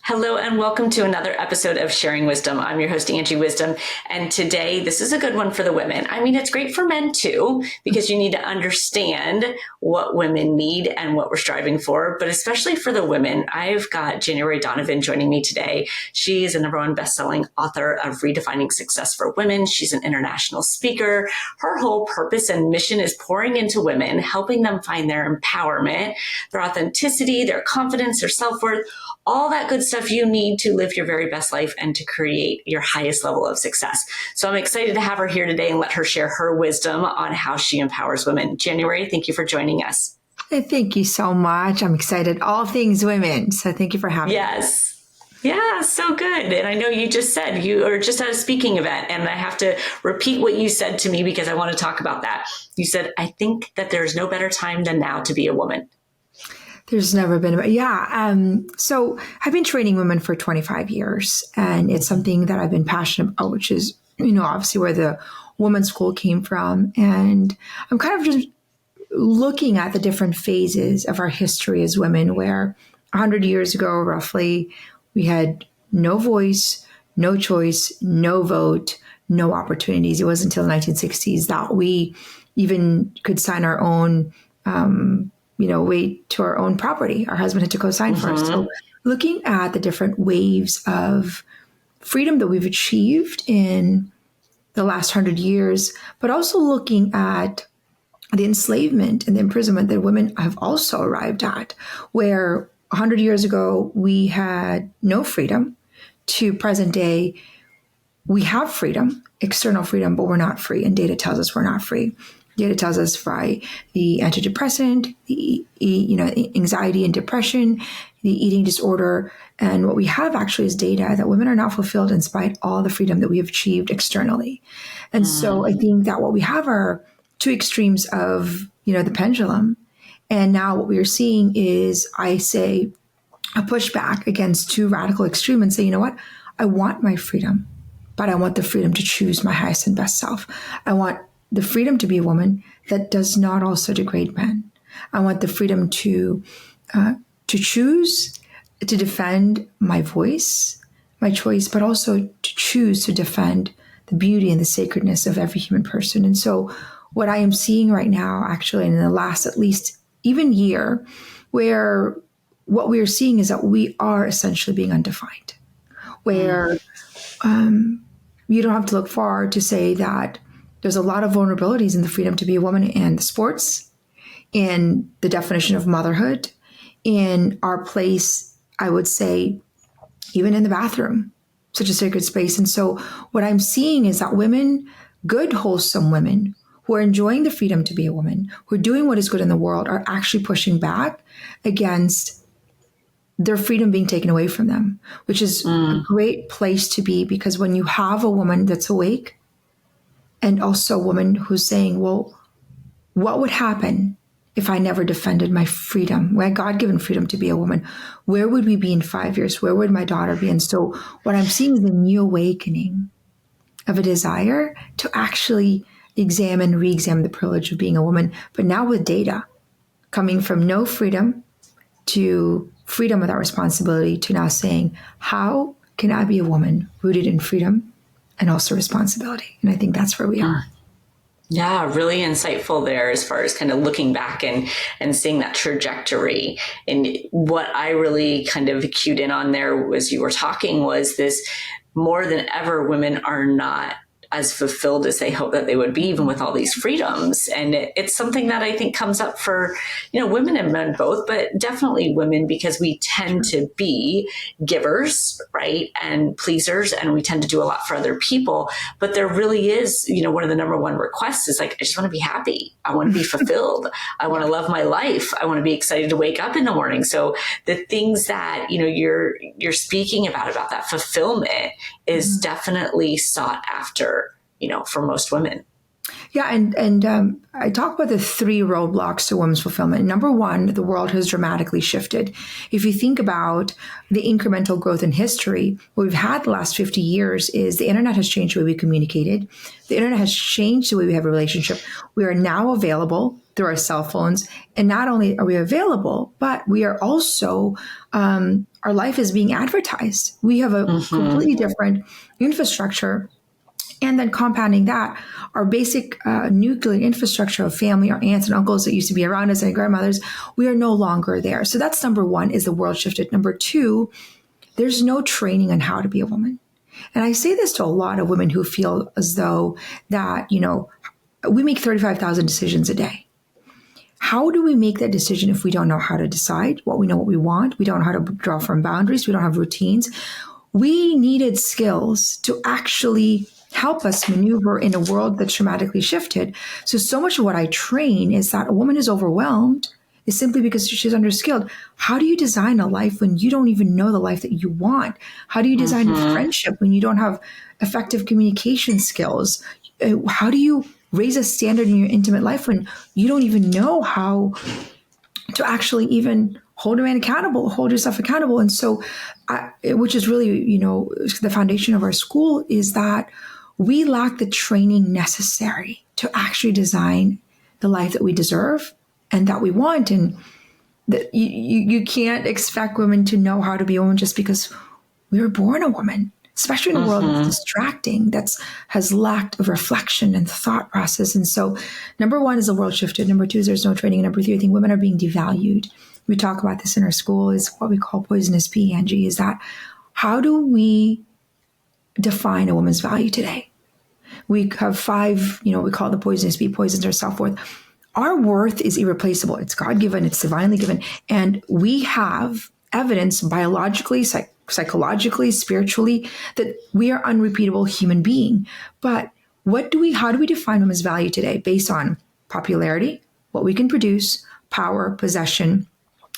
Hello and welcome to another episode of Sharing Wisdom. I'm your host, Angie Wisdom. And today, this is a good one for the women. I mean, it's great for men too, because you need to understand what women need and what we're striving for. But especially for the women, I've got January Donovan joining me today. She is a #1 bestselling author of Redefining Success for Women. She's an international speaker. Her whole purpose and mission is pouring into women, helping them find their empowerment, their authenticity, their confidence, their self-worth, all that good stuff you need to live your very best life and to create your highest level of success. So I'm excited to have her here today and let her share her wisdom on how she empowers women. January, thank you for joining us. Thank you so much. I'm excited. All things women. So thank you for having me. Yes. Yeah, so good. And I know you just said you are just at a speaking event, and I have to repeat what you said to me because I want to talk about that. You said, I think that there's no better time than now to be a woman. There's never been so I've been training women for 25 years, and it's something that I've been passionate about, which is, obviously where the women's school came from. And I'm kind of just looking at the different phases of our history as women, where 100 years ago, roughly, we had no voice, no choice, no vote, no opportunities. It wasn't until the 1960s that we even could sign our own way to our own property. Our husband had to co-sign first. So looking at the different waves of freedom that we've achieved in the last 100 years, but also looking at the enslavement and the imprisonment that women have also arrived at, where 100 years ago, we had no freedom, to present day, we have freedom, external freedom, but we're not free. And data tells us we're not free. Data tells us by the antidepressant, the anxiety and depression, the eating disorder. And what we have actually is data that women are not fulfilled in spite all the freedom that we have achieved externally. And so I think that what we have are two extremes of, the pendulum. And now what we are seeing is, I say, a pushback against two radical extremes and say, you know what? I want my freedom, but I want the freedom to choose my highest and best self. I want the freedom to be a woman that does not also degrade men. I want the freedom to choose to defend my voice, my choice, but also to choose to defend the beauty and the sacredness of every human person. And so what I am seeing right now, actually, in the last at least even year, where what we are seeing is that we are essentially being undefined, where you don't have to look far to say that there's a lot of vulnerabilities in the freedom to be a woman in the sports, in the definition of motherhood, in our place, I would say, even in the bathroom, such a sacred space. And so what I'm seeing is that women, good, wholesome women, who are enjoying the freedom to be a woman, who are doing what is good in the world, are actually pushing back against their freedom being taken away from them, which is a great place to be, because when you have a woman that's awake, and also a woman who's saying, well, what would happen if I never defended my freedom, my God-given freedom to be a woman? Where would we be in 5 years? Where would my daughter be? And so what I'm seeing is the new awakening of a desire to actually re-examine the privilege of being a woman, but now with data coming from no freedom to freedom without responsibility, to now saying, how can I be a woman rooted in freedom and also responsibility? And I think that's where we are. Yeah, really insightful there as far as kind of looking back and seeing that trajectory. And what I really kind of cued in on there as you were talking was this: more than ever, women are not as fulfilled as they hope that they would be, even with all these freedoms. And it's something that I think comes up for, women and men both, but definitely women, because we tend to be givers, right? And pleasers, and we tend to do a lot for other people. But there really is, one of the #1 requests is like, I just want to be happy. I want to be fulfilled. I want to love my life. I want to be excited to wake up in the morning. So the things that, you're speaking about that fulfillment is definitely sought after, for most women. Yeah, and I talk about the 3 roadblocks to women's fulfillment. #1, the world has dramatically shifted. If you think about the incremental growth in history, what we've had the last 50 years is the internet has changed the way we communicated. The internet has changed the way we have a relationship. We are now available through our cell phones. And not only are we available, but we are also our life is being advertised. We have a completely different infrastructure. And then compounding that, our basic nuclear infrastructure of family, our aunts and uncles that used to be around us and grandmothers, we are no longer there. So that's number one, is the world shifted. Number two, there's no training on how to be a woman. And I say this to a lot of women who feel as though that, we make 35,000 decisions a day. How do we make that decision if we don't know how to decide what we want? We don't know how to draw firm boundaries. We don't have routines. We needed skills to actually help us maneuver in a world that's dramatically shifted. So much of what I train is that a woman is overwhelmed is simply because she's underskilled. How do you design a life when you don't even know the life that you want? How do you design a friendship when you don't have effective communication skills? How do you raise a standard in your intimate life when you don't even know how to actually even hold a man accountable, hold yourself accountable? And so, which is really, the foundation of our school, is that we lack the training necessary to actually design the life that we deserve and that we want. And that you can't expect women to know how to be a woman just because we were born a woman, especially in a world that's distracting, has lacked of reflection and thought process. And so number one is the world shifted. Number two is there's no training. And number three, I think women are being devalued. We talk about this in our school, is what we call poisonous P, Angie, is that how do we define a woman's value today? We have 5, we call the poisonous P, poisons our self-worth. Our worth is irreplaceable. It's God-given. It's divinely given. And we have evidence biologically, psychologically, spiritually, that we are unrepeatable human being. But how do we define women's value today? Based on popularity, what we can produce, power, possession,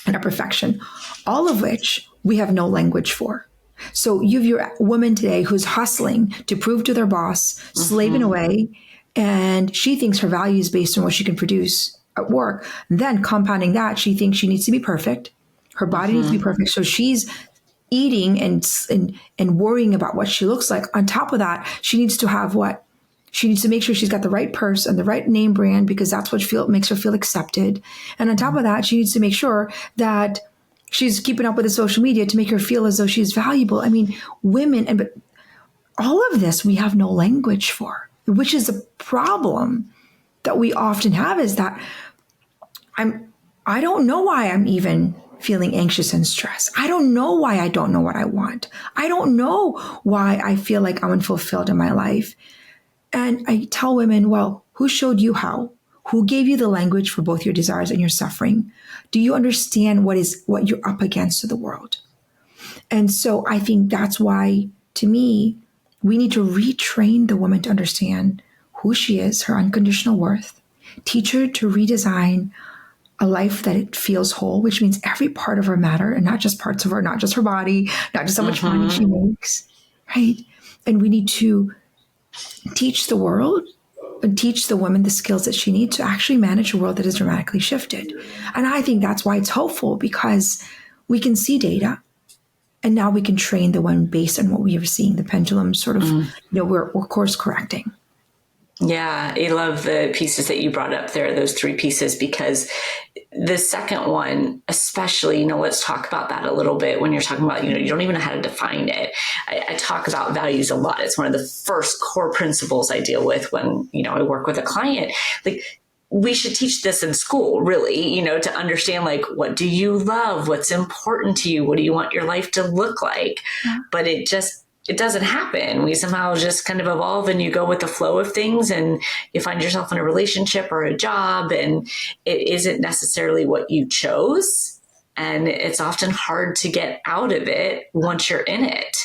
and our perfection, all of which we have no language for. So you have your woman today who's hustling to prove to their boss, slaving away, and she thinks her value is based on what she can produce at work. Then compounding that, she thinks she needs to be perfect. Her body needs to be perfect. So she's eating and worrying about what she looks like. On top of that, she needs to have what? She needs to make sure she's got the right purse and the right name brand, because that's what makes her feel accepted. And on top of that, she needs to make sure that she's keeping up with the social media to make her feel as though she's valuable. I mean, women, but all of this we have no language for, which is a problem that we often have, is that I don't know why I'm even feeling anxious and stressed. I don't know why I don't know what I want. I don't know why I feel like I'm unfulfilled in my life. And I tell women, well, who showed you how? Who gave you the language for both your desires and your suffering? Do you understand what you're up against to the world? And so I think that's why, to me, we need to retrain the woman to understand who she is, her unconditional worth, teach her to redesign a life that it feels whole, which means every part of her matter, and not just parts of her, not just her body, not just how much money she makes, right? And we need to teach the world and teach the woman the skills that she needs to actually manage a world that is dramatically shifted. And I think that's why it's hopeful, because we can see data, and now we can train the woman based on what we are seeing. The pendulum sort of, we're course correcting. Yeah, I love the pieces that you brought up there, those 3 pieces, because the second one, especially, let's talk about that a little bit when you're talking about, you don't even know how to define it. I talk about values a lot. It's one of the first core principles I deal with when, I work with a client. Like, we should teach this in school, really, to understand, like, what do you love? What's important to you? What do you want your life to look like? Yeah. But it doesn't happen. We somehow just kind of evolve, and you go with the flow of things, and you find yourself in a relationship or a job, and it isn't necessarily what you chose. And it's often hard to get out of it once you're in it.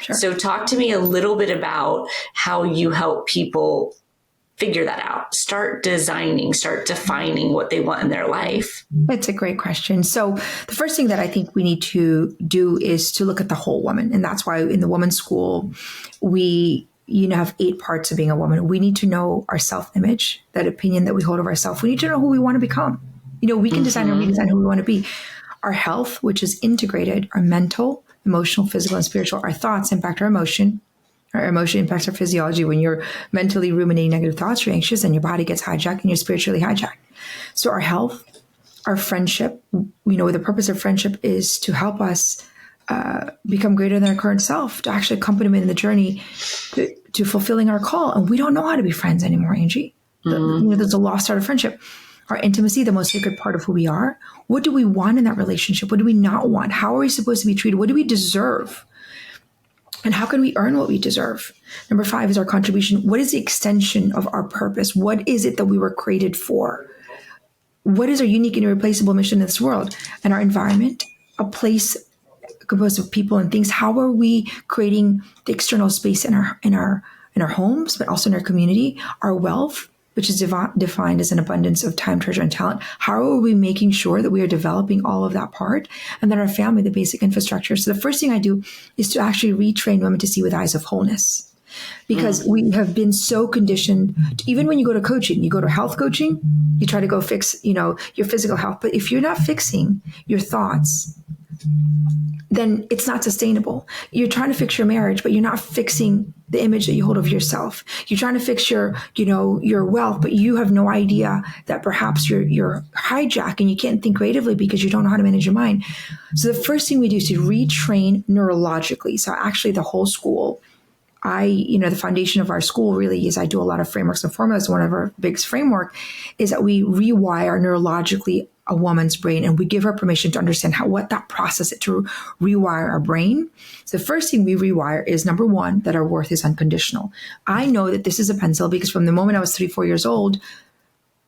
Sure. So talk to me a little bit about how you help people figure that out, start designing, start defining what they want in their life. It's a great question. So the first thing that I think we need to do is to look at the whole woman. And that's why in the women's school, we have 8 parts of being a woman. We need to know our self-image, that opinion that we hold of ourselves. We need to know who we want to become. We can design and redesign who we want to be. Our health, which is integrated, our mental, emotional, physical, and spiritual. Our thoughts impact our emotion. Our emotion impacts our physiology. When you're mentally ruminating negative thoughts, you're anxious, and your body gets hijacked, and you're spiritually hijacked. So our health, our friendship, the purpose of friendship is to help us become greater than our current self, to actually accompany them in the journey to fulfilling our call. And we don't know how to be friends anymore, Angie. There's a lost art of friendship. Our intimacy, the most sacred part of who we are. What do we want in that relationship? What do we not want? How are we supposed to be treated? What do we deserve? And how can we earn what we deserve? Number 5 is our contribution. What is the extension of our purpose? What is it that we were created for? What is our unique and irreplaceable mission in this world? And our environment, a place composed of people and things. How are we creating the external space in our homes, but also in our community? Our wealth, which is defined as an abundance of time, treasure, and talent. How are we making sure that we are developing all of that part? And then our family, the basic infrastructure. So the first thing I do is to actually retrain women to see with eyes of wholeness. Because we have been so conditioned, even when you go to coaching, you go to health coaching, you try to go fix, your physical health. But if you're not fixing your thoughts, then it's not sustainable. You're trying to fix your marriage, but you're not fixing the image that you hold of yourself. You're trying to fix your wealth, but you have no idea that perhaps you're hijacked and you can't think creatively because you don't know how to manage your mind. So the first thing we do is to retrain neurologically. So actually the whole school, the foundation of our school really is I do a lot of frameworks and formulas. One of our biggest framework is that we rewire neurologically a woman's brain, and we give her permission to understand what that process is to rewire our brain. So the first thing we rewire is, number 1, that our worth is unconditional. I know that this is a pencil because from the moment I was 3-4 years old,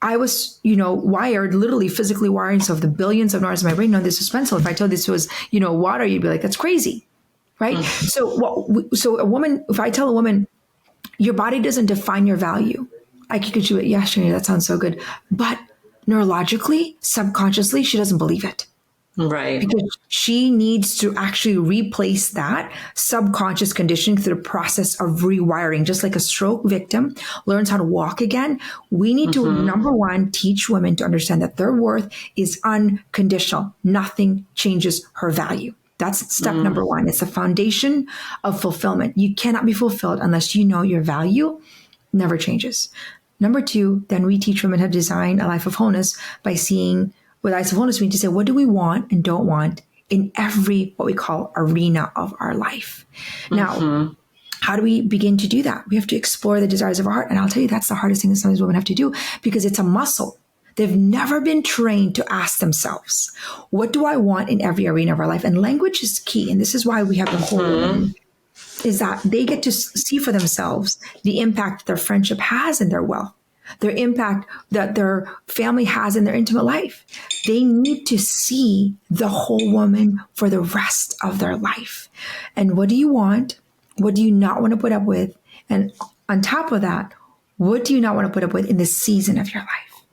I was, wired, literally physically wiring. So if the billions of neurons in my brain know this is pencil, if I told this was, water, you'd be like, that's crazy. Right? So a woman, if I tell a woman, your body doesn't define your value, I could do it. Yeah, sure, that sounds so good. But neurologically, subconsciously, she doesn't believe it. Right. Because she needs to actually replace that subconscious conditioning through the process of rewiring. Just like a stroke victim learns how to walk again, we need to, number 1, teach women to understand that their worth is unconditional. Nothing changes her value. That's step number 1. It's the foundation of fulfillment. You cannot be fulfilled unless you know your value never changes. Number 2, then we teach women how to design a life of wholeness by seeing with eyes of wholeness. We need to say, what do we want and don't want in every, what we call arena of our life? Now, how do we begin to do that? We have to explore the desires of our heart. And I'll tell you, that's the hardest thing that sometimes women have to do because it's a muscle. They've never been trained to ask themselves, what do I want in every arena of our life? And language is key. And this is why we have the whole woman, is that they get to see for themselves the impact their friendship has in their wealth, their impact that their family has in their intimate life. They need to see the whole woman for the rest of their life. And what do you want? What do you not want to put up with? And on top of that, what do you not want to put up with in this season of your life?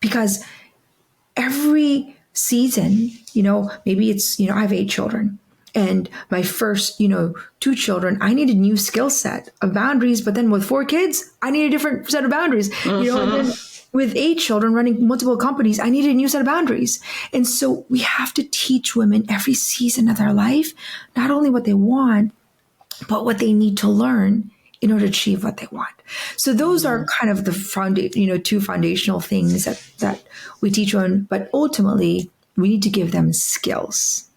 Because every season, maybe it's, I have 8 children. And my first, 2 children, I need a new skill set of boundaries. But then with 4 kids, I need a different set of boundaries. And then with 8 children running multiple companies, I need a new set of boundaries. And so we have to teach women every season of their life, not only what they want, but what they need to learn in order to achieve what they want. So those are kind of the 2 foundational things that we teach women. But ultimately, we need to give them skills,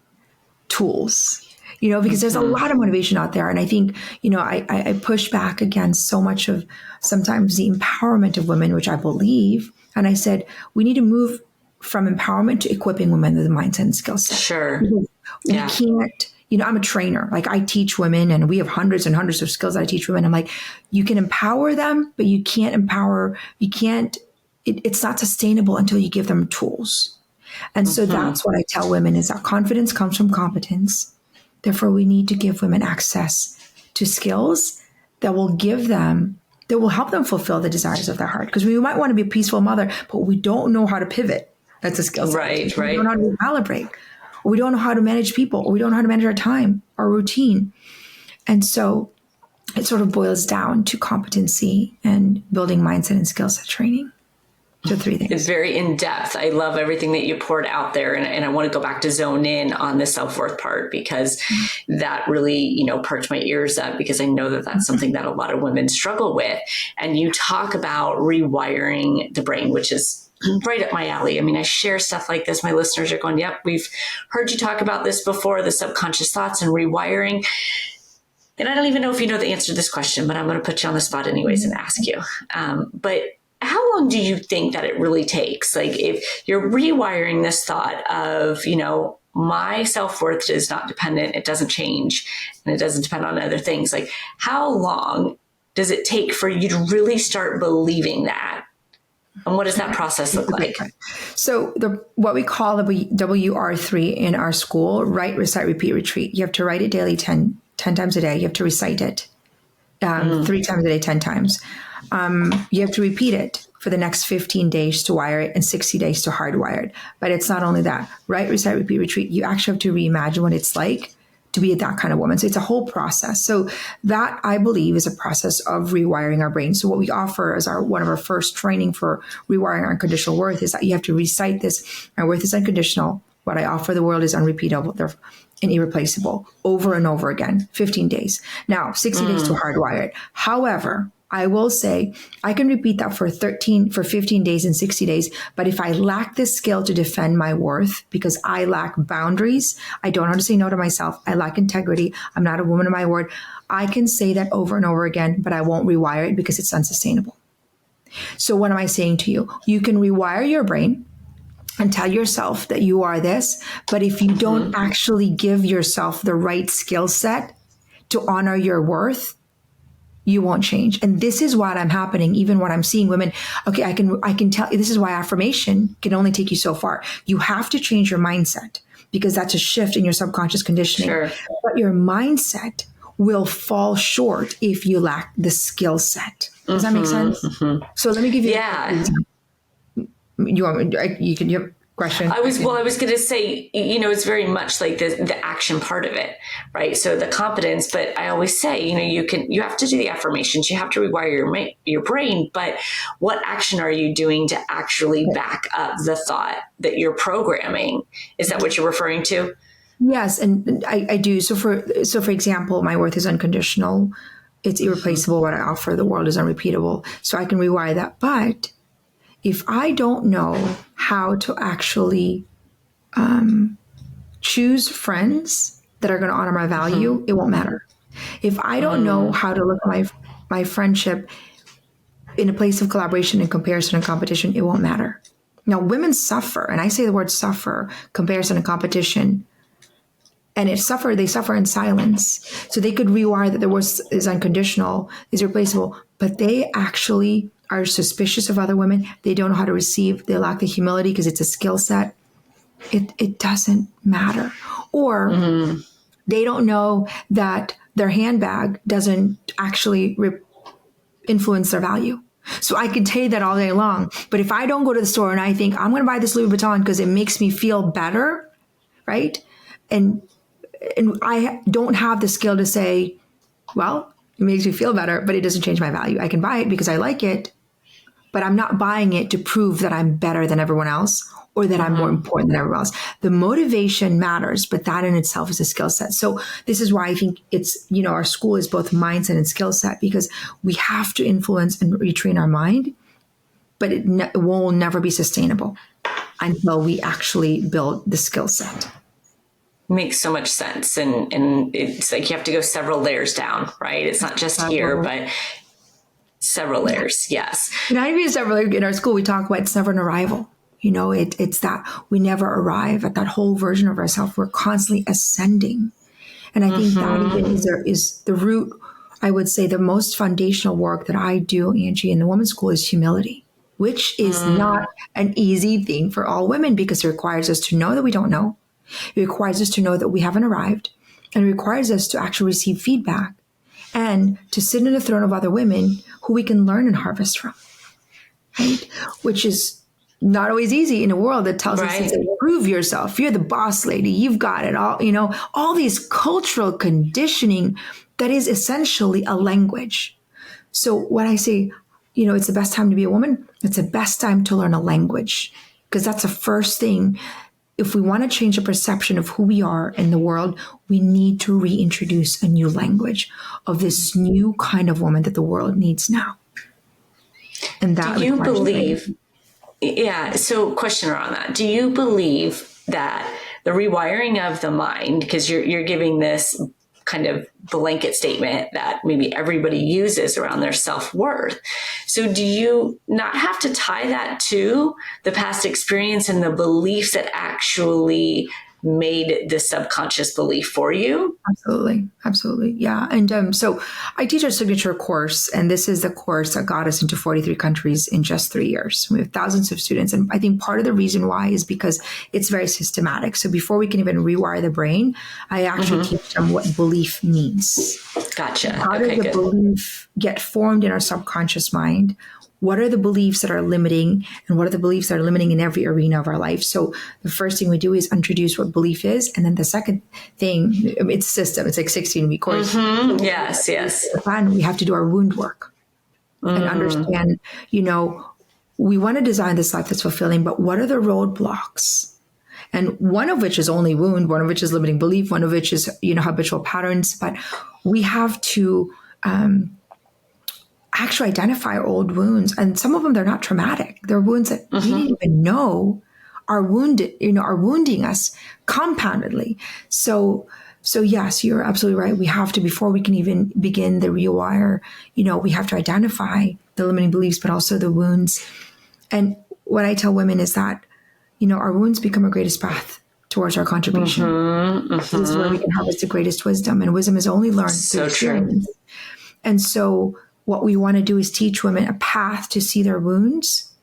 tools, because there's a lot of motivation out there. And I think, I push back against so much of sometimes the empowerment of women, which I believe. And I said, we need to move from empowerment to equipping women with a mindset and skill set. Sure. We can't, I'm a trainer. Like I teach women and we have hundreds and hundreds of skills that I teach women. I'm like, you can empower them, but it's not sustainable until you give them tools. And so that's what I tell women is that confidence comes from competence. Therefore, we need to give women access to skills that will help them fulfill the desires of their heart. Because we might want to be a peaceful mother, but we don't know how to pivot. That's a skill set. Right. We don't know how to recalibrate. Or we don't know how to manage people. Or we don't know how to manage our time, our routine. And so it sort of boils down to competency and building mindset and skill set training. So 3 things. It's very in depth. I love everything that you poured out there. And I want to go back to zone in on the self-worth part because that really, perked my ears up because I know that that's something that a lot of women struggle with. And you talk about rewiring the brain, which is right up my alley. I mean, I share stuff like this. My listeners are going, yep, we've heard you talk about this before, the subconscious thoughts and rewiring. And I don't even know if you know the answer to this question, but I'm going to put you on the spot anyways and ask you. But how long do you think that it really takes? Like, if you're rewiring this thought of, my self-worth is not dependent, it doesn't change, and it doesn't depend on other things. Like, how long does it take for you to really start believing that? And what does that process look like? So what we call the WR3 in our school, write, recite, repeat, retreat. You have to write it daily 10 times a day. You have to recite it 3 times a day, 10 times. You have to repeat it for the next 15 days to wire it and 60 days to hardwire it. But it's not only that. Write, recite, repeat, retreat. You actually have to reimagine what it's like to be that kind of woman. So it's a whole process. So that, I believe, is a process of rewiring our brain. So what we offer as one of our first training for rewiring our unconditional worth is that you have to recite this. My worth is unconditional. What I offer the world is unrepeatable and irreplaceable, over and over again, 15 days. Now, 60 days to hardwire it. However, I will say I can repeat that for 15 days and 60 days. But if I lack this skill to defend my worth because I lack boundaries, I don't know how to say no to myself, I lack integrity, I'm not a woman of my word, I can say that over and over again, but I won't rewire it because it's unsustainable. So what am I saying to you? You can rewire your brain and tell yourself that you are this. But if you don't actually give yourself the right skill set to honor your worth, you won't change. And this is what I'm happening, even when I'm seeing women. Okay, I can tell you, this is why affirmation can only take you so far. You have to change your mindset because that's a shift in your subconscious conditioning. Sure. But your mindset will fall short if you lack the skill set. Does that make sense? So let me give you you want me, you have a question? I was going to say, it's very much like the action part of it, right? So the confidence, but I always say, you have to do the affirmations, you have to rewire your brain, but what action are you doing to actually back up the thought that you're programming? Is that what you're referring to? Yes. And I do. So for example, my worth is unconditional. It's irreplaceable. What I offer the world is unrepeatable. So I can rewire that. But if I don't know how to actually choose friends that are going to honor my value, it won't matter. If I don't know how to look at my friendship in a place of collaboration and comparison and competition, it won't matter. Now, women suffer, and I say the word suffer, comparison and competition, and they suffer in silence. So they could rewire that their worth is unconditional, is replaceable, but they actually are suspicious of other women. They don't know how to receive. They lack the humility because it's a skill set. It doesn't matter. Or they don't know that their handbag doesn't actually influence their value. So I could tell you that all day long. But if I don't go to the store and I think I'm going to buy this Louis Vuitton because it makes me feel better, right? And I don't have the skill to say, well, it makes me feel better, but it doesn't change my value. I can buy it because I like it, but I'm not buying it to prove that I'm better than everyone else or that I'm more important than everyone else. The motivation matters, but that in itself is a skill set. So this is why I think it's, our school is both mindset and skill set, because we have to influence and retrain our mind, but it will never be sustainable until we actually build the skill set. Makes so much sense. And it's like you have to go several layers down, right? It's not just here, but several layers. Yes. Not even several layers. In our school, we talk about it's never an arrival. It's that we never arrive at that whole version of ourselves. We're constantly ascending. And I think that even is the root. I would say the most foundational work that I do, Angie, in the women's school is humility, which is not an easy thing for all women because it requires us to know that we don't know. It requires us to know that we haven't arrived, and it requires us to actually receive feedback and to sit in the throne of other women who we can learn and harvest from, right? Which is not always easy in a world that tells us to prove yourself. You're the boss lady. You've got it all, all these cultural conditioning that is essentially a language. So when I say, it's the best time to be a woman, it's the best time to learn a language, because that's the first thing. If we want to change the perception of who we are in the world, we need to reintroduce a new language of this new kind of woman that the world needs now. And that do you believe? Yeah. So question around that. Do you believe that the rewiring of the mind, because you're giving this kind of blanket statement that maybe everybody uses around their self-worth. So do you not have to tie that to the past experience and the beliefs that actually made the subconscious belief for you? Absolutely. Absolutely. Yeah. And so I teach a signature course, and this is the course that got us into 43 countries in just 3 years. We have thousands of students. And I think part of the reason why is because it's very systematic. So before we can even rewire the brain, I actually teach them what belief means. Gotcha. How does the belief get formed in our subconscious mind? What are the beliefs that are limiting, and what are the beliefs that are limiting in every arena of our life? So the first thing we do is introduce what belief is. And then the second thing, it's system. It's like 16-week course. Yes, yes. And we have to do our wound work and understand, we want to design this life that's fulfilling, but what are the roadblocks? And one of which is only wound, one of which is limiting belief, one of which is, habitual patterns. But we have to actually identify our old wounds. And some of them, they're not traumatic. They're wounds that we didn't even know are wounded, are wounding us compoundedly. So yes, you're absolutely right. We have to, before we can even begin the rewire, we have to identify the limiting beliefs, but also the wounds. And what I tell women is that, our wounds become our greatest path towards our contribution. This is where we can harvest the greatest wisdom. And wisdom is only learned through experience. True. And so what we want to do is teach women a path to see their wounds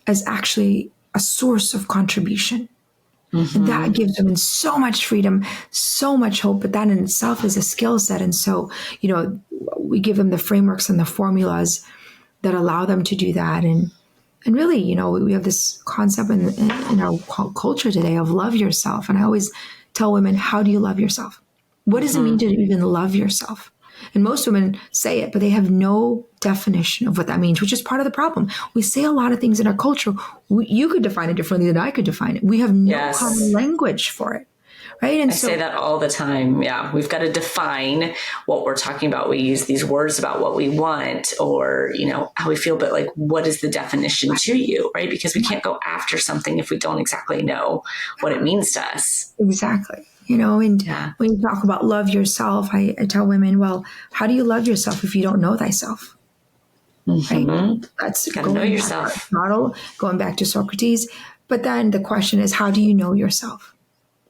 as actually a source of contribution. And that gives women so much freedom, so much hope, but that in itself is a skill set. And so, we give them the frameworks and the formulas that allow them to do that. And really, we have this concept in our culture today of love yourself. And I always tell women, how do you love yourself? What does it mean to even love yourself? And most women say it, but they have no definition of what that means, which is part of the problem. We say a lot of things in our culture. You could define it differently than I could define it. We have no common language for it, right? And I say that all the time. Yeah, we've got to define what we're talking about. We use these words about what we want or, how we feel, but what is the definition to you, right? Because we can't go after something if we don't exactly know what it means to us. Exactly. When you talk about love yourself, I tell women, well, how do you love yourself if you don't know thyself? Right? That's gotta know yourself. Model, going back to Socrates. But then the question is, how do you know yourself?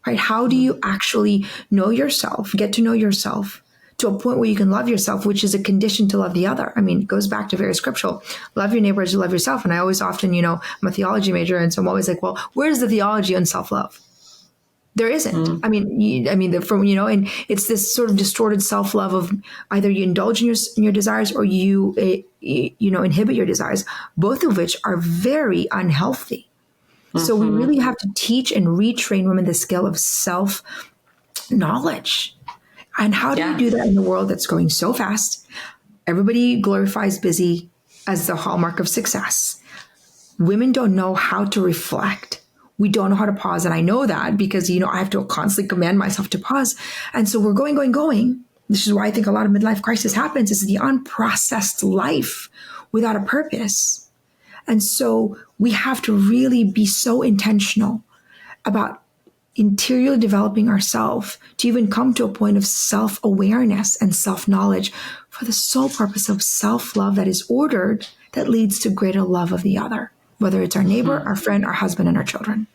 Right? How do you actually know yourself, get to know yourself to a point where you can love yourself, which is a condition to love the other? I mean, it goes back to very scriptural. Love your neighbor as you love yourself. And I always often, I'm a theology major. And so I'm always like, well, where's the theology on self-love? There isn't. And it's this sort of distorted self-love of either you indulge in your desires or you inhibit your desires, both of which are very unhealthy. So we really have to teach and retrain women the skill of self-knowledge. And how do you do that in a world that's going so fast? Everybody glorifies busy as the hallmark of success. Women don't know how to reflect. We don't know how to pause. And I know that because, I have to constantly command myself to pause. And so we're going. This is why I think a lot of midlife crisis happens, is the unprocessed life without a purpose. And so we have to really be so intentional about interiorly developing ourselves to even come to a point of self-awareness and self-knowledge for the sole purpose of self-love that is ordered, that leads to greater love of the other, whether it's our neighbor, our friend, our husband, and our children.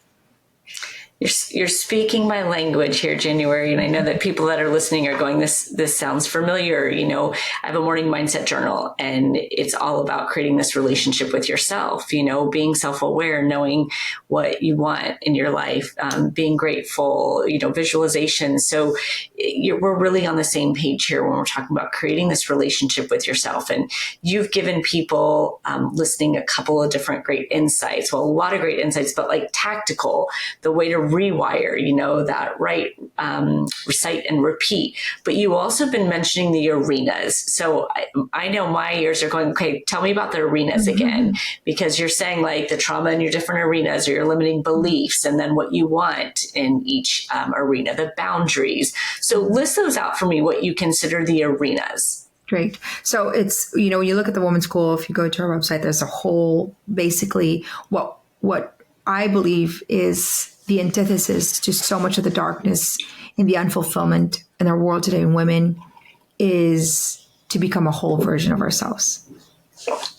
You're speaking my language here, January, and I know that people that are listening are going, this sounds familiar. I have a morning mindset journal, and it's all about creating this relationship with yourself, being self-aware, knowing what you want in your life, being grateful, visualization. So we're really on the same page here when we're talking about creating this relationship with yourself. And you've given people listening a couple of different great insights. Well, a lot of great insights, but tactical, the way to rewire, that recite and repeat. But you also been mentioning the arenas. So I know my ears are going, okay, tell me about the arenas again, because you're saying the trauma in your different arenas or your limiting beliefs, and then what you want in each arena, the boundaries. So list those out for me, what you consider the arenas. Great. So it's, when you look at the Women's School, if you go to our website, there's a whole, basically what what I believe is the antithesis to so much of the darkness and the unfulfillment in our world today in women is to become a whole version of ourselves,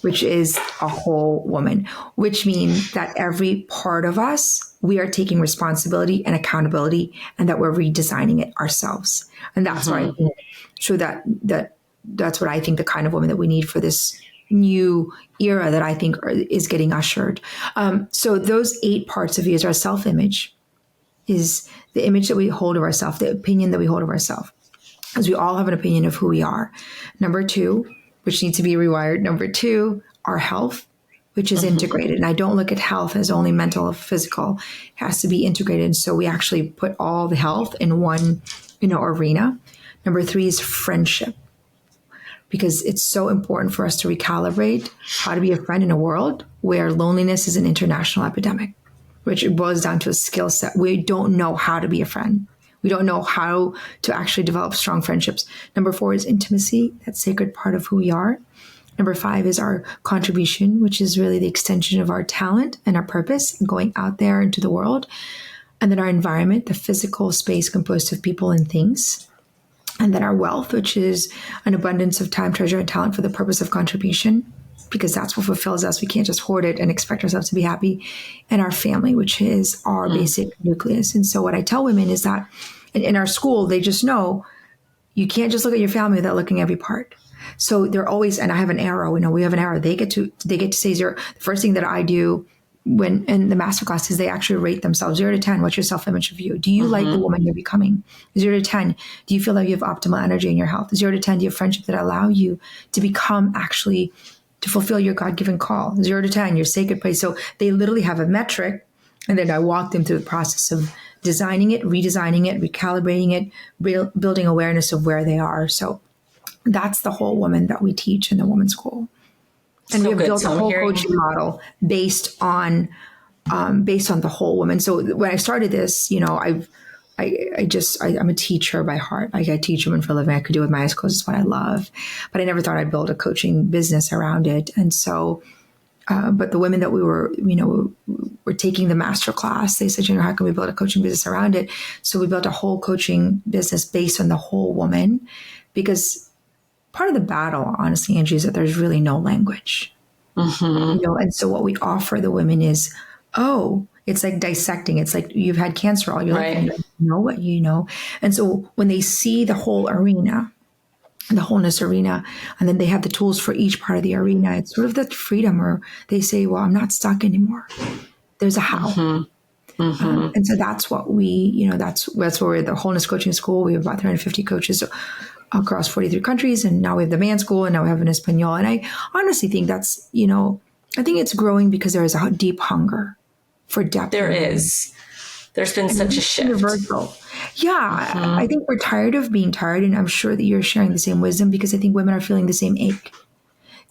which is a whole woman, which means that every part of us, we are taking responsibility and accountability, and that we're redesigning it ourselves. And that's why I think, so that's what I think the kind of woman that we need for this new era that I think is getting ushered. So those 8 parts of you is our self-image, is the image that we hold of ourselves, the opinion that we hold of ourselves, as we all have an opinion of who we are. Number 2, which needs to be rewired. Number 2, our health, which is integrated. And I don't look at health as only mental or physical. It has to be integrated. And so we actually put all the health in one, arena. Number 3 is friendship, because it's so important for us to recalibrate how to be a friend in a world where loneliness is an international epidemic, which it boils down to a skill set. We don't know how to be a friend. We don't know how to actually develop strong friendships. Number 4 is intimacy, that sacred part of who we are. Number 5 is our contribution, which is really the extension of our talent and our purpose going out there into the world. And then our environment, the physical space composed of people and things. And then our wealth, which is an abundance of time, treasure, and talent for the purpose of contribution, because that's what fulfills us. We can't just hoard it and expect ourselves to be happy. And our family, which is our basic nucleus. And so what I tell women is that in our school, they just know you can't just look at your family without looking at every part. So they're always, and I have an arrow, we have an arrow. They get to say zero. The first thing that I do when in the masterclass is they actually rate themselves 0 to 10. What's your self-image of you? Do you like the woman you're becoming? 0 to 10. Do you feel like you have optimal energy in your health? 0 to 10. Do you have friendship that allow you to become actually, to fulfill your God-given call? 0 to 10, your sacred place. So they literally have a metric. And then I walk them through the process of designing it, redesigning it, recalibrating it, building awareness of where they are. So that's the whole woman that we teach in the Women's School. And we have built a whole coaching model based on the whole woman. So when I started this, I'm a teacher by heart. Like I teach women for a living. I could do it with my eyes closed. It's what I love. But I never thought I'd build a coaching business around it. And so, but the women that we were taking the master class, they said, how can we build a coaching business around it? So we built a whole coaching business based on the whole woman, because part of the battle, honestly, Angie, is that there's really no language. And so what we offer the women is, it's like dissecting. It's like you've had cancer all your life, and you know what you know. And so when they see the whole arena, the wholeness arena, and then they have the tools for each part of the arena, it's sort of that freedom, or they say, well, I'm not stuck anymore. There's a how. And so that's what we, that's where we're the Wholeness Coaching School. We have about 350 coaches across 43 countries. And now we have the Man School, and now we have an Espanol. And I honestly think that's, I think it's growing because there is a deep hunger for depth. There is. There's been such a shift. Universal. Yeah. I think we're tired of being tired. And I'm sure that you're sharing the same wisdom, because I think women are feeling the same ache.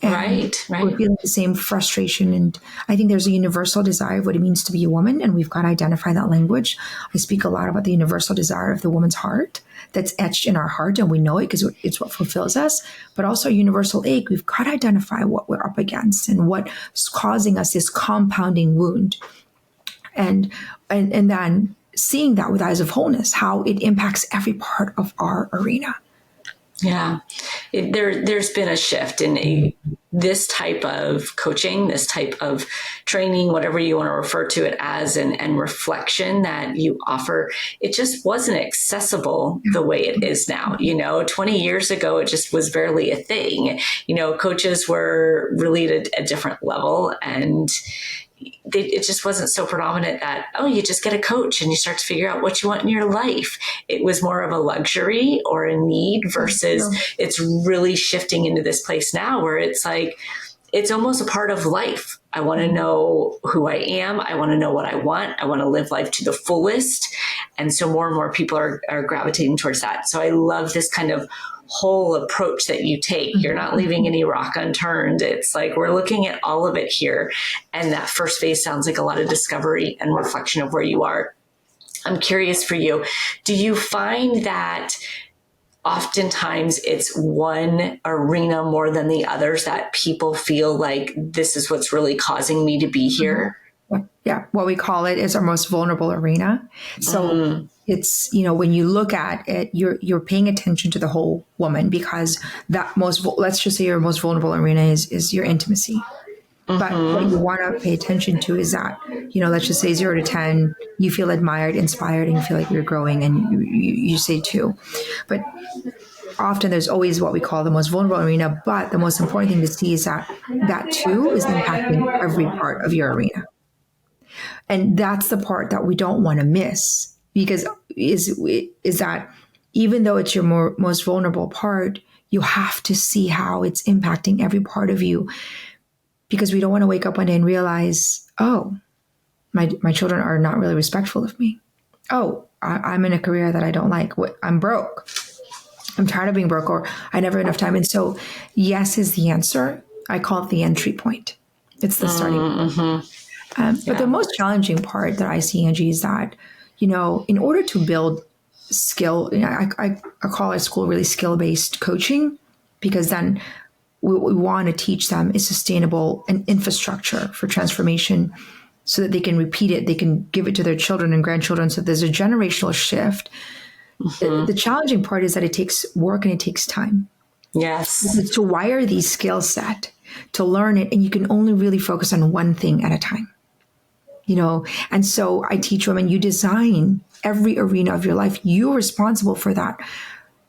And right. we're feeling the same frustration. And I think there's a universal desire of what it means to be a woman. And we've got to identify that language. I speak a lot about the universal desire of the woman's heart that's etched in our heart. And we know it because it's what fulfills us. But also a universal ache. We've got to identify what we're up against and what's causing us this compounding wound. And then seeing that with eyes of wholeness, how it impacts every part of our arena. Yeah, there's been a shift in this type of coaching, this type of training, whatever you want to refer to it as, and reflection that you offer. It just wasn't accessible the way it is now. 20 years ago, it just was barely a thing. Coaches were really at a different level, and it just wasn't so predominant that, you just get a coach and you start to figure out what you want in your life. It was more of a luxury or a need versus it's really shifting into this place now where it's like, it's almost a part of life. I want to know who I am. I want to know what I want. I want to live life to the fullest. And so more and more people are gravitating towards that. So I love this kind of whole approach that you take. You're not leaving any rock unturned. It's like we're looking at all of it here. And that first phase sounds like a lot of discovery and reflection of where you are. I'm curious for you. Do you find that oftentimes it's one arena more than the others that people feel like this is what's really causing me to be here? Yeah, what we call it is our most vulnerable arena. So it's, when you look at it, you're paying attention to the whole woman, because let's just say your most vulnerable arena is your intimacy. But what you want to pay attention to is that, let's just say 0 to 10, you feel admired, inspired, and you feel like you're growing, and you say 2. But often there's always what we call the most vulnerable arena. But the most important thing to see is that 2 is impacting every part of your arena. And that's the part that we don't want to miss, because is that even though it's your most vulnerable part, you have to see how it's impacting every part of you, because we don't want to wake up one day and realize, oh, my children are not really respectful of me. Oh, I'm in a career that I don't like. I'm broke. I'm tired of being broke, or I never have enough time. And so yes is the answer. I call it the entry point. It's the starting point. But the most challenging part that I see, Angie, is that, in order to build skill, I call our school really skill-based coaching, because then what we want to teach them is sustainable and infrastructure for transformation, so that they can repeat it, they can give it to their children and grandchildren. So there's a generational shift. The challenging part is that it takes work and it takes time. Yes. To wire these skill set, to learn it, and you can only really focus on one thing at a time. And so I teach women, you design every arena of your life. You're responsible for that.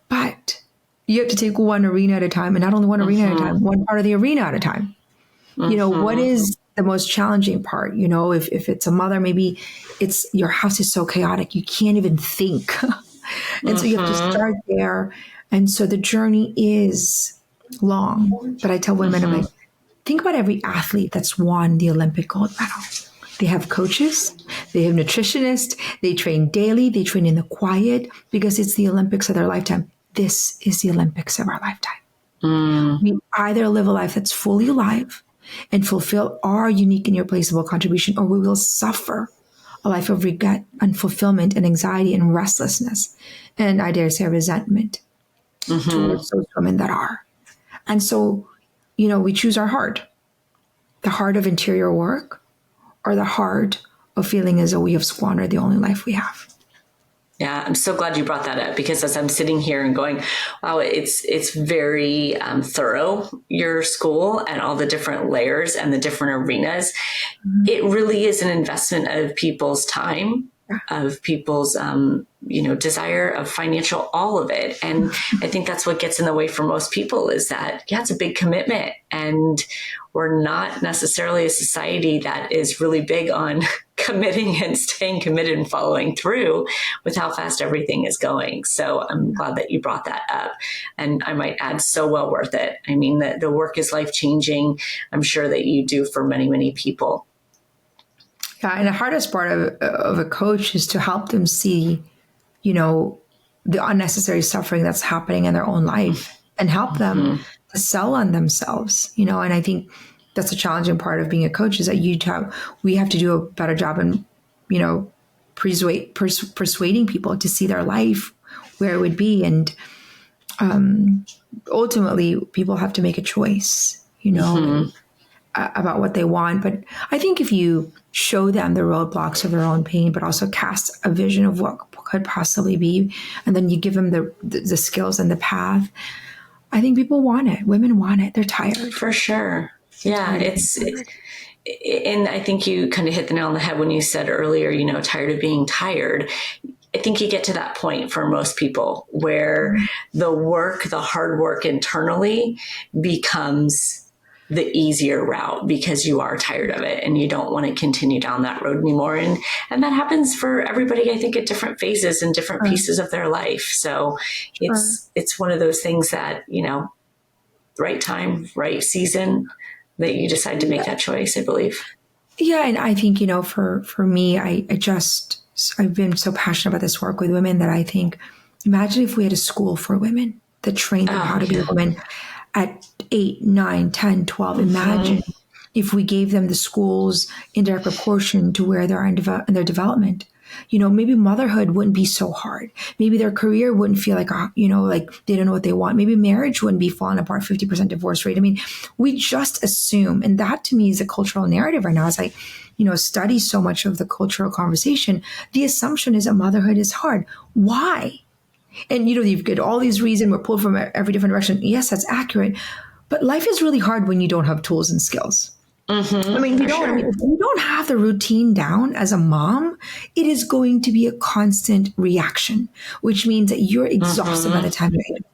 But you have to take one arena at a time, and not only one arena at a time, one part of the arena at a time. What is the most challenging part? If it's a mother, maybe it's your house is so chaotic, you can't even think. And so you have to start there. And so the journey is long. But I tell women, I'm like, think about every athlete that's won the Olympic gold medal. They have coaches, they have nutritionists, they train daily, they train in the quiet, because it's the Olympics of their lifetime. This is the Olympics of our lifetime. We either live a life that's fully alive and fulfill our unique and irreplaceable contribution, or we will suffer a life of regret, unfulfillment, and anxiety, and restlessness, and I dare say resentment towards those women that are. And so, we choose our heart, the heart of interior work, or the heart of feeling as though we have squandered the only life we have. Yeah, I'm so glad you brought that up, because as I'm sitting here and going, wow, it's very thorough, your school, and all the different layers and the different arenas. It really is an investment of people's time, of people's, desire, of financial, all of it. And I think that's what gets in the way for most people, is that, it's a big commitment, and we're not necessarily a society that is really big on committing and staying committed and following through with how fast everything is going. So I'm glad that you brought that up. And I might add, so well worth it. I mean, the work is life-changing. I'm sure that you do for many, many people. Yeah, and the hardest part of a coach is to help them see, the unnecessary suffering that's happening in their own life, and help them to sell on themselves, and I think that's a challenging part of being a coach, is that we have to do a better job in, persuading people to see their life where it would be. And ultimately, people have to make a choice, about what they want. But I think if you show them the roadblocks of their own pain, but also cast a vision of what could possibly be, and then you give them the skills and the path, I think people want it. Women want it. They're tired. For sure. Yeah, and I think you kind of hit the nail on the head when you said earlier, tired of being tired. I think you get to that point for most people where the hard work internally becomes the easier route, because you are tired of it and you don't want to continue down that road anymore. And that happens for everybody, I think, at different phases and different pieces of their life. So it's one of those things that, right time, right season, that you decide to make that choice, I believe. Yeah. And I think, for me, I've been so passionate about this work with women that I think, imagine if we had a school for women that trained them how to be a woman at 8, 9, 10, 12. Imagine if we gave them the schools in direct proportion to where they are in their development. maybe motherhood wouldn't be so hard. Maybe their career wouldn't feel like, like they don't know what they want. Maybe marriage wouldn't be falling apart, 50% divorce rate. I mean, we just assume, and that to me is a cultural narrative right now. As I, study so much of the cultural conversation, the assumption is that motherhood is hard. Why? And, you've got all these reasons, we're pulled from every different direction. Yes, that's accurate. But life is really hard when you don't have tools and skills. I mean, if you don't have the routine down as a mom, it is going to be a constant reaction, which means that you're exhausted by the time you're 8 o'clock.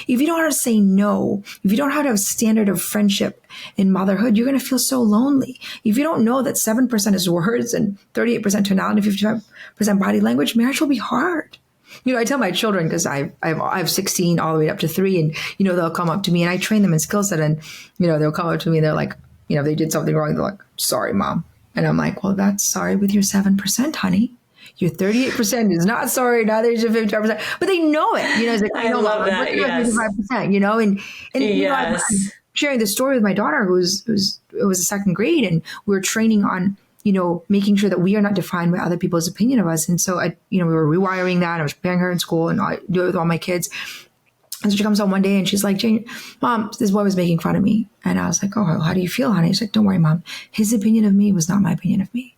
If you don't know how to say no, if you don't know how to have a standard of friendship in motherhood, you're going to feel so lonely. If you don't know that 7% is words and 38% tonality, 55% body language, marriage will be hard. I tell my children, because I have 16 all the way up to 3, and, they'll come up to me and I train them in skill set, and, they'll come up to me and they're like, if they did something wrong, they're like, sorry, mom. And I'm like, well, that's sorry with your 7%, honey. Your 38% is not sorry, neither is your 55%. But they know it. It's like, I love that, yes. 55%, and yes. I'm sharing this story with my daughter it was a second grade, and we were training on, making sure that we are not defined by other people's opinion of us. And so we were rewiring that. I was preparing her in school, and I do it with all my kids. And so she comes home one day and she's like, Jane, Mom, this boy was making fun of me. And I was like, oh, how do you feel, honey? She's like, don't worry, Mom. His opinion of me was not my opinion of me.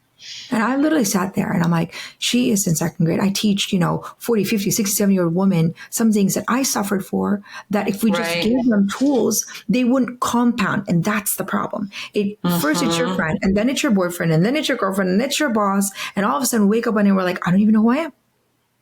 And I literally sat there and I'm like, she is in second grade. I teach, 40, 50, 60, 70-year-old women some things that I suffered for, that if we just gave them tools, they wouldn't compound. And that's the problem. First it's your friend, and then it's your boyfriend, and then it's your girlfriend, and then it's your boss. And all of a sudden we wake up one day and we're like, I don't even know who I am.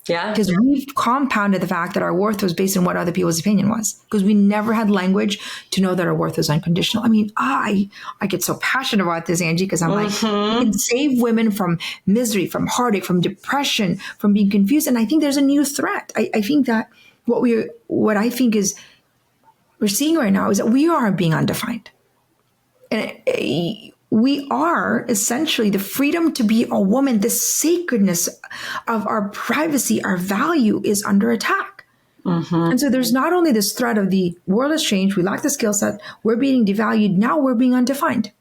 Yeah. Because we've compounded the fact that our worth was based on what other people's opinion was. Because we never had language to know that our worth was unconditional. I mean, I get so passionate about this, Angie, because I'm like, we can save women from misery, from heartache, from depression, from being confused. And I think there's a new threat. I think that what I think is we're seeing right now is that we are being undefined. And we are essentially the freedom to be a woman, the sacredness of our privacy, our value is under attack. And so there's not only this threat of the world has changed, we lack the skill set, we're being devalued, now we're being undefined.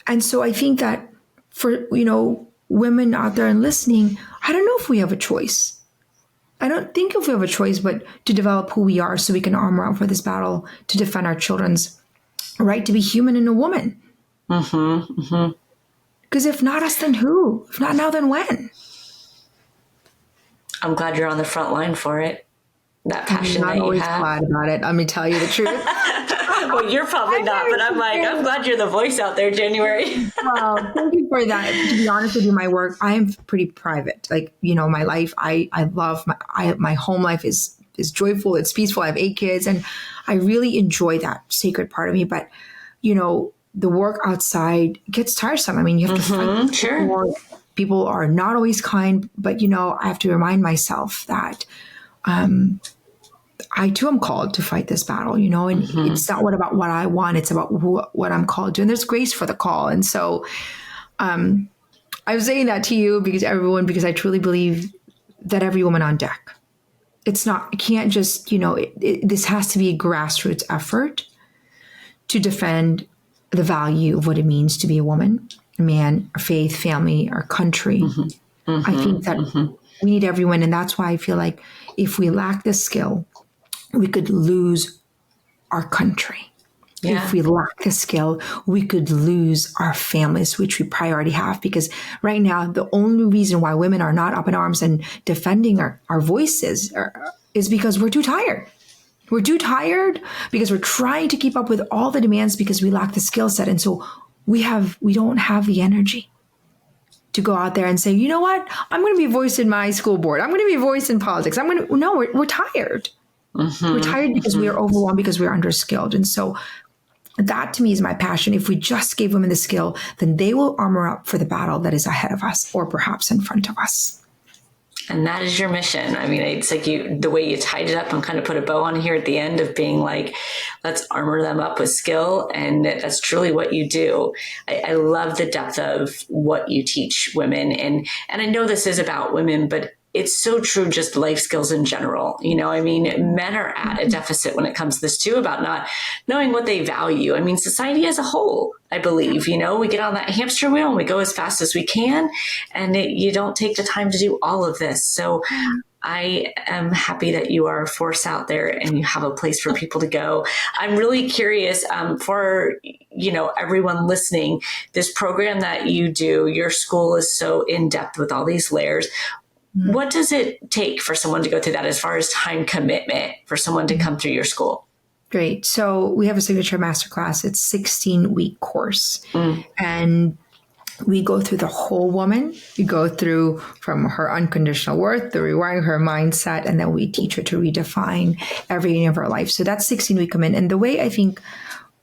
And so I think that for, women out there and listening, I don't know if we have a choice. I don't think if we have a choice, but to develop who we are so we can armor up for this battle to defend our children's right to be human and a woman. Because if not us, then who? If not now, then when? I'm glad you're on the front line for it. That passion that you have. I'm always glad about it. Let me tell you the truth. Well, you're probably not, but I'm glad you're the voice out there, January. Well, thank you for that. To be honest with you, my work, I am pretty private. Like, my life, I love my home life is joyful. It's peaceful. I have 8 kids, and I really enjoy that sacred part of me. But, the work outside gets tiresome. I mean, you have to fight. Sure. People are not always kind, but, I have to remind myself that I too am called to fight this battle, and it's not about what I want. It's about what I'm called to. And there's grace for the call. And so I'm saying that to you because I truly believe that every woman on deck. It can't just, this has to be a grassroots effort to defend the value of what it means to be a woman, a man, our faith, family, our country. I think that we need everyone. And that's why I feel like if we lack this skill, we could lose our country. Yeah. If we lack the skill, we could lose our families, which we probably already have. Because right now, the only reason why women are not up in arms and defending our voices is because we're too tired. We're too tired because we're trying to keep up with all the demands because we lack the skill set. And so we don't have the energy to go out there and say, you know what? I'm going to be a voice in my school board. I'm going to be a voice in politics. We're tired. We're tired because we are overwhelmed, because we're underskilled. And so that to me is my passion. If we just gave women the skill, then they will armor up for the battle that is ahead of us or perhaps in front of us. And that is your mission. I mean, it's like the way you tied it up and kind of put a bow on here at the end of being like, let's armor them up with skill. And that's truly what you do. I love the depth of what you teach women. And I know this is about women, but it's so true, just life skills in general. I mean, men are at a deficit when it comes to this too, about not knowing what they value. I mean, society as a whole, I believe, we get on that hamster wheel and we go as fast as we can, and you don't take the time to do all of this. So I am happy that you are a force out there and you have a place for people to go. I'm really curious for, everyone listening, this program that you do, your school is so in depth with all these layers. What does it take for someone to go through that as far as time commitment for someone to come through your school? Great. So we have a signature masterclass. It's 16-week course. And we go through the whole woman. We go through from her unconditional worth, the rewiring her mindset, and then we teach her to redefine every area of her life. So that's 16-week commitment. And the way I think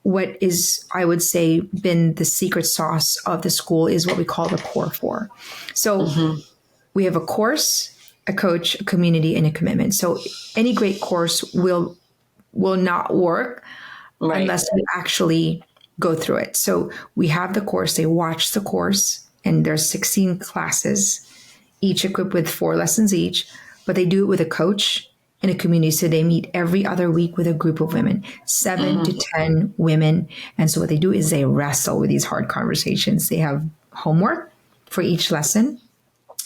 what is, I would say, been the secret sauce of the school is what we call the core four. So we have a course, a coach, a community, and a commitment. So any great course will not work unless we actually go through it. So we have the course, they watch the course, and there's 16 classes, each equipped with 4 lessons each, but they do it with a coach and a community. So they meet every other week with a group of women, 7 to 10 women. And so what they do is they wrestle with these hard conversations. They have homework for each lesson,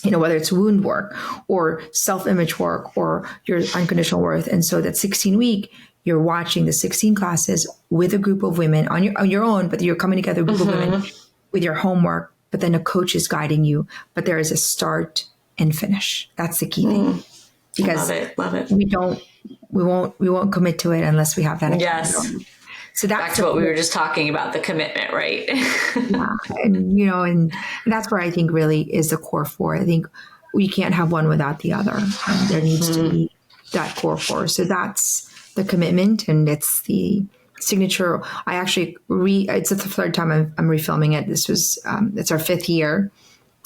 whether it's wound work or self-image work or your unconditional worth. And so that 16-week, you're watching the 16 classes with a group of women on your own, but you're coming together, a group of women with your homework, but then a coach is guiding you. But there is a start and finish. That's the key thing. Because love it. we won't commit to it unless we have that. Yes. So that's back to what we were just talking about, the commitment, right? Yeah. And that's where I think really is the core four. I think we can't have one without the other. There needs to be that core four. So that's the commitment, and it's the signature. I actually it's the 3rd time I'm refilming it. This was it's our 5th year,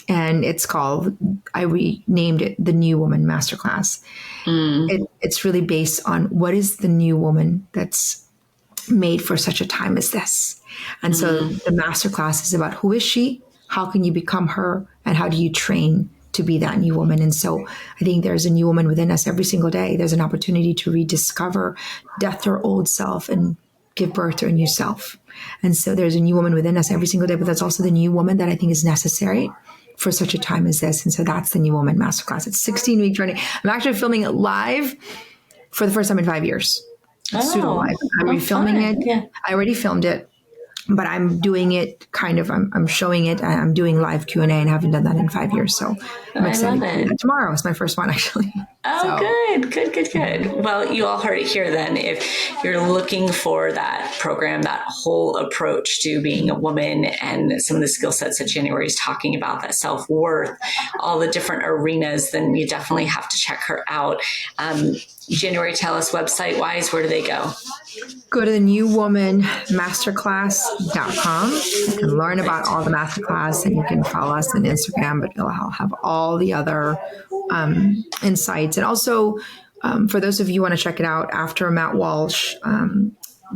and it's called, I renamed it the New Woman Masterclass. It's really based on what is the new woman that's made for such a time as this. And so the masterclass is about who is she, how can you become her, and how do you train to be that new woman. And so I think there's a new woman within us every single day. There's an opportunity to rediscover death to our old self and give birth to a new self. And so there's a new woman within us every single day, but that's also the new woman that I think is necessary for such a time as this. And so that's the New Woman Masterclass. It's 16-week journey. I'm actually filming it live for the first time in 5 years. Pseudo live. I'm refilming it. Yeah. I already filmed it, but I'm doing it I'm showing it. I'm doing live Q&A and haven't done that in 5 years. So I'm excited to do that tomorrow. It's my first one, actually. Oh, good. Well, you all heard it here then. If you're looking for that program, that whole approach to being a woman and some of the skill sets that January is talking about, that self-worth, all the different arenas, then you definitely have to check her out. January, tell us website-wise, where do they go? Go to the newwomanmasterclass.com. You can learn about all the masterclass, and you can follow us on Instagram, but you'll have all the other insights. And also, for those of you who want to check it out, after Matt Walsh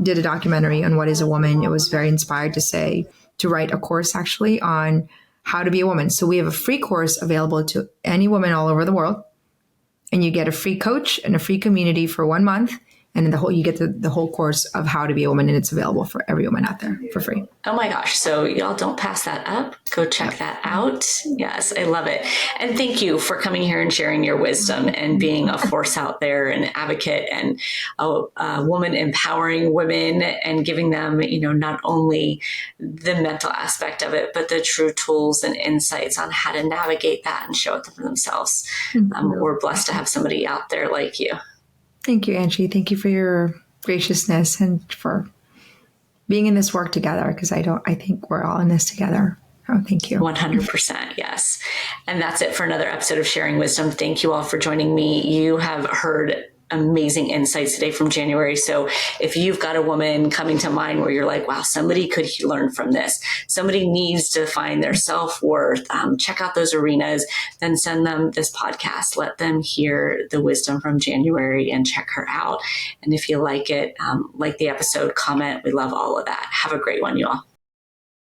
did a documentary on what is a woman, it was very inspired to write a course actually on how to be a woman. So we have a free course available to any woman all over the world. And you get a free coach and a free community for 1 month. And then you get the whole course of how to be a woman, and it's available for every woman out there for free. Oh my gosh. So y'all don't pass that up. Go check that out. Yes, I love it. And thank you for coming here and sharing your wisdom and being a force out there, an advocate and a woman empowering women and giving them, not only the mental aspect of it, but the true tools and insights on how to navigate that and show it for themselves. We're blessed to have somebody out there like you. Thank you, Angie. Thank you for your graciousness and for being in this work together, because I think we're all in this together. Oh, thank you. 100%. Yes. And that's it for another episode of Sharing Wisdom. Thank you all for joining me. You have heard amazing insights today from January. So if you've got a woman coming to mind where you're like, wow, somebody could learn from this, somebody needs to find their self-worth, check out those arenas, then send them this podcast. Let them hear the wisdom from January and check her out. And if you like it, like the episode, comment. We love all of that. Have a great one, you all.